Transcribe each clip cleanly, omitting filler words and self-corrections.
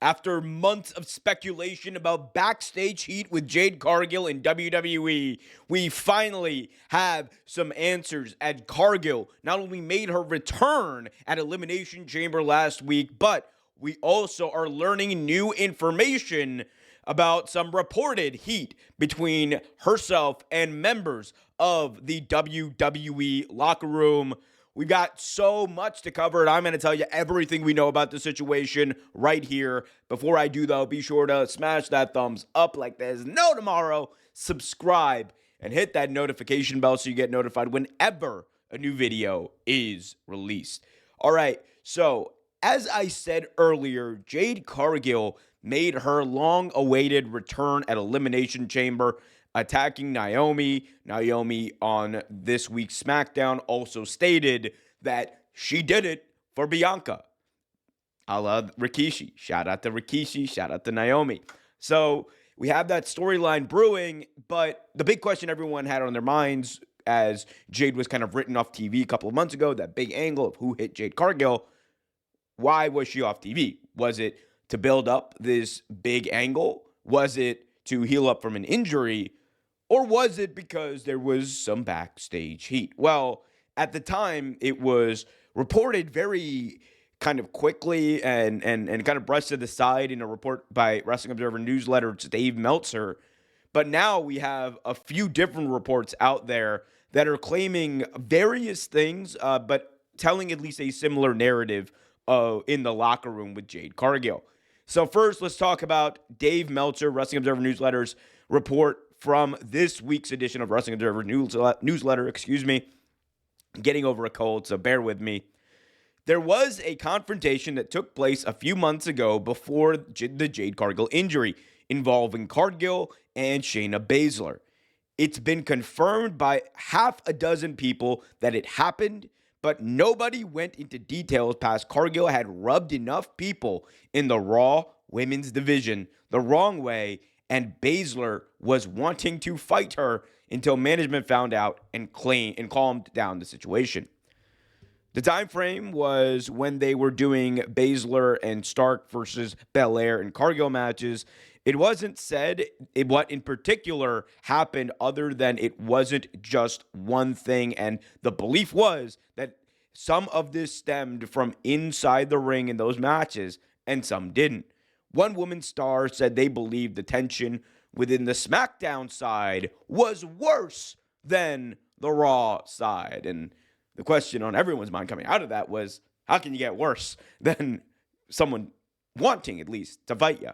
After months of speculation about backstage heat with Jade Cargill in WWE, we finally have some answers. As Cargill not only made her return at Elimination Chamber last week, but we also are learning new information about some reported heat between herself and members of the WWE locker room. We've got so much to cover, and I'm going to tell you everything we know about the situation right here. Before I do, though, be sure to smash that thumbs up like there's no tomorrow, subscribe, and hit that notification bell so you get notified whenever a new video is released. All right, so as I said earlier, Jade Cargill made her long-awaited return at Elimination Chamber, attacking Naomi. Naomi on this week's SmackDown also stated that she did it for Bianca. A la Rikishi. Shout out to Rikishi. Shout out to Naomi. So we have that storyline brewing, but the big question everyone had on their minds as Jade was kind of written off TV a couple of months ago, that big angle of who hit Jade Cargill, why was she off TV? Was it to build up this big angle? Was it to heal up from an injury? Or was it because there was some backstage heat? Well, at the time, it was reported very kind of quickly and kind of brushed to the side in a report by Wrestling Observer newsletter to Dave Meltzer. But now we have a few different reports out there that are claiming various things, but telling at least a similar narrative in the locker room with Jade Cargill. So first, let's talk about Dave Meltzer, Wrestling Observer Newsletter's report from this week's edition of Wrestling Observer Newsletter, Getting over a cold, so bear with me. There was a confrontation that took place a few months ago before the Jade Cargill injury involving Cargill and Shayna Baszler. It's been confirmed by half a dozen people that it happened, but nobody went into details past Cargill had rubbed enough people in the Raw women's division the wrong way, and Baszler was wanting to fight her until management found out and calmed down the situation. The time frame was when they were doing Baszler and Stark versus Belair and Cargill matches. It wasn't said what in particular happened other than it wasn't just one thing, and the belief was that some of this stemmed from inside the ring in those matches, and some didn't. One women's star said they believed the tension within the SmackDown side was worse than the Raw side. And the question on everyone's mind coming out of that was, how can you get worse than someone wanting, at least, to fight you?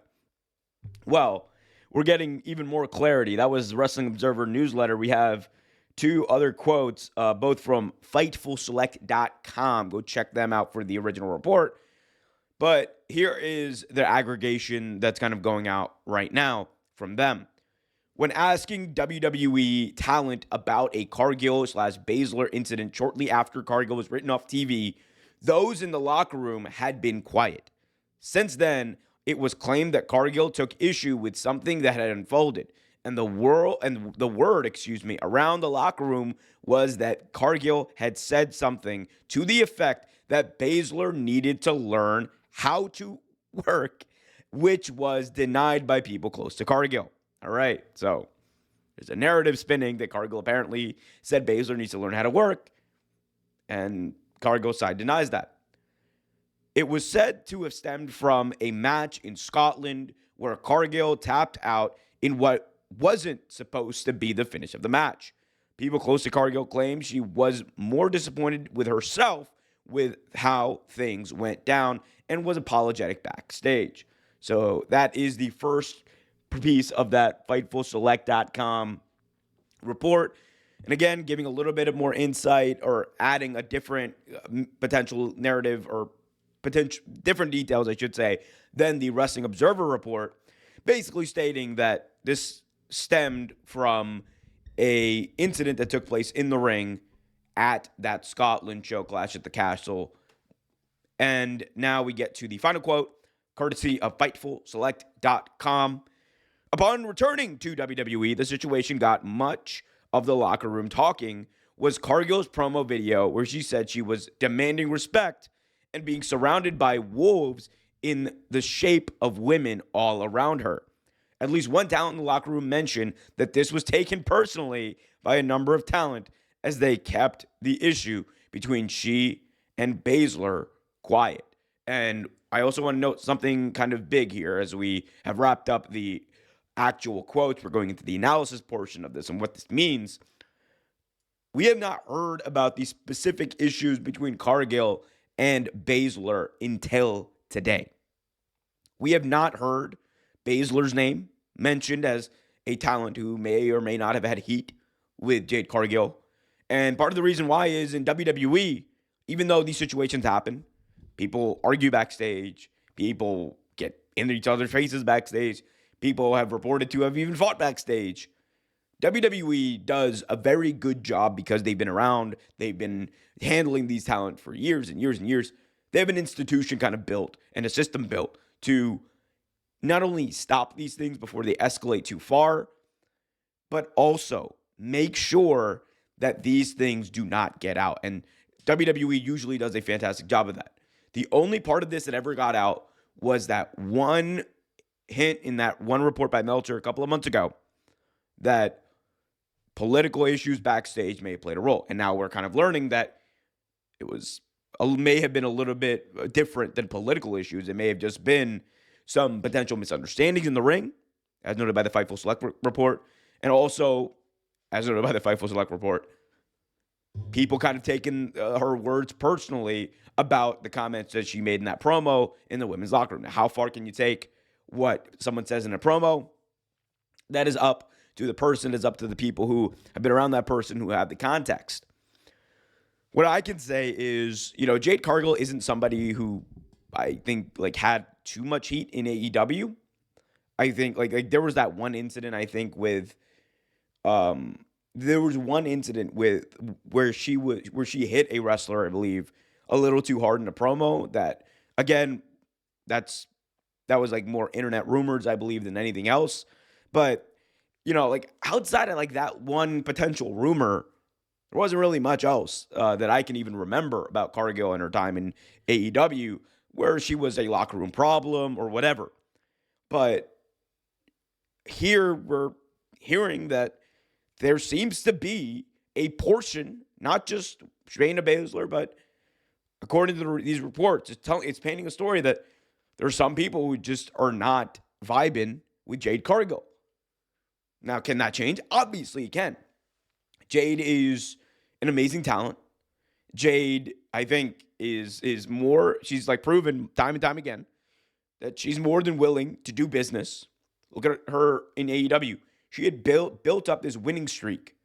Well, we're getting even more clarity. That was the Wrestling Observer newsletter. We have two other quotes, both from FightfulSelect.com. Go check them out for the original report. But here is the aggregation that's kind of going out right now from them. When asking WWE talent about a Cargill/Baszler incident shortly after Cargill was written off TV, those in the locker room had been quiet. Since then, it was claimed that Cargill took issue with something that had unfolded, and the word around the locker room was that Cargill had said something to the effect that Baszler needed to learn how to work, which was denied by people close to Cargill. All right, so there's a narrative spinning that Cargill apparently said Baszler needs to learn how to work, and Cargill's side denies that. It was said to have stemmed from a match in Scotland where Cargill tapped out in what wasn't supposed to be the finish of the match. People close to Cargill claimed she was more disappointed with herself with how things went down and was apologetic backstage. So that is the first piece of that FightfulSelect.com report. And again, giving a little bit of more insight or adding a different potential narrative or potential different details, I should say, than the Wrestling Observer report, basically stating that this stemmed from a incident that took place in the ring at that Scotland show, Clash at the Castle. And now we get to the final quote, courtesy of FightfulSelect.com. Upon returning to WWE, the situation got much of the locker room talking was Cargill's promo video where she said she was demanding respect and being surrounded by wolves in the shape of women all around her. At least one talent in the locker room mentioned that this was taken personally by a number of talent as they kept the issue between she and Baszler quiet. And I also want to note something kind of big here as we have wrapped up the actual quotes. We're going into the analysis portion of this and what this means. We have not heard about these specific issues between Cargill and Baszler until today. We have not heard Baszler's name mentioned as a talent who may or may not have had heat with Jade Cargill. And part of the reason why is in WWE, even though these situations happen, people argue backstage, people get in each other's faces backstage, people have reported to have even fought backstage. WWE does a very good job because they've been around. They've been handling these talent for years and years and years. They have an institution kind of built and a system built to not only stop these things before they escalate too far, but also make sure that these things do not get out. And WWE usually does a fantastic job of that. The only part of this that ever got out was that one hint in that one report by Meltzer a couple of months ago that political issues backstage may have played a role. And now we're kind of learning that it may have been a little bit different than political issues. It may have just been some potential misunderstandings in the ring, as noted by the Fightful Select report. And also, as noted by the Fightful Select report, people kind of taking her words personally about the comments that she made in that promo in the women's locker room. Now, how far can you take what someone says in a promo? That is up to the person, is up to the people who have been around that person, who have the context. What I can say is, Jade Cargill isn't somebody who I think had too much heat in AEW. I think there was that one incident, I think, with there was one incident where she hit a wrestler, I believe, a little too hard in a promo. That again, that was more internet rumors, I believe, than anything else. But outside of that one potential rumor, there wasn't really much else that I can even remember about Cargill and her time in AEW where she was a locker room problem or whatever. But here we're hearing that there seems to be a portion, not just Shayna Baszler, but according to these reports, it's painting a story that there are some people who just are not vibing with Jade Cargill. Now, can that change? Obviously, it can. Jade is an amazing talent. Jade, I think, is more. She's proven time and time again that she's more than willing to do business. Look at her in AEW. She had built up this winning streak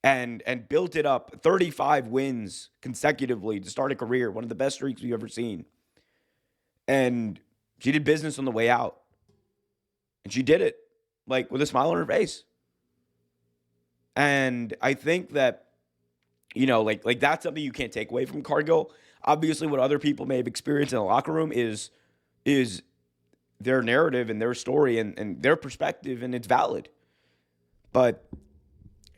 and built it up 35 wins consecutively to start a career, one of the best streaks we've ever seen. And she did business on the way out. And she did it with a smile on her face. And I think that, that's something you can't take away from Cargill. Obviously, what other people may have experienced in the locker room is their narrative and their story and their perspective, and it's valid. But,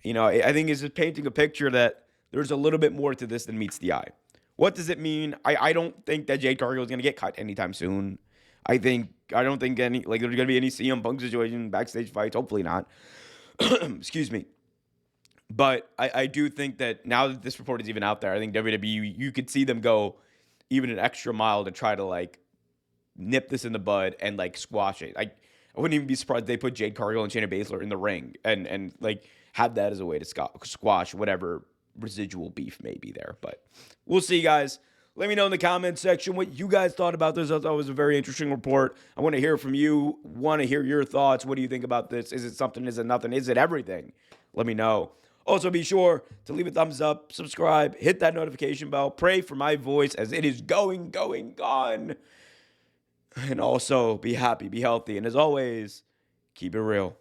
I think it's painting a picture that there's a little bit more to this than meets the eye. What does it mean? I don't think that Jade Cargill is going to get cut anytime soon. I don't think there's going to be any CM Punk situation, backstage fights. Hopefully not. Excuse me. But I do think that now that this report is even out there, I think WWE, you could see them go even an extra mile to try to nip this in the bud and squash it. I wouldn't even be surprised if they put Jade Cargill and Shayna Baszler in the ring and have that as a way to squash whatever residual beef may be there. But we'll see, guys. Let me know in the comments section what you guys thought about this. I thought it was a very interesting report. I want to hear from you. Want to hear your thoughts. What do you think about this? Is it something? Is it nothing? Is it everything? Let me know. Also, be sure to leave a thumbs up, subscribe, hit that notification bell, pray for my voice as it is going, gone. And also, be happy, be healthy, and as always, keep it real.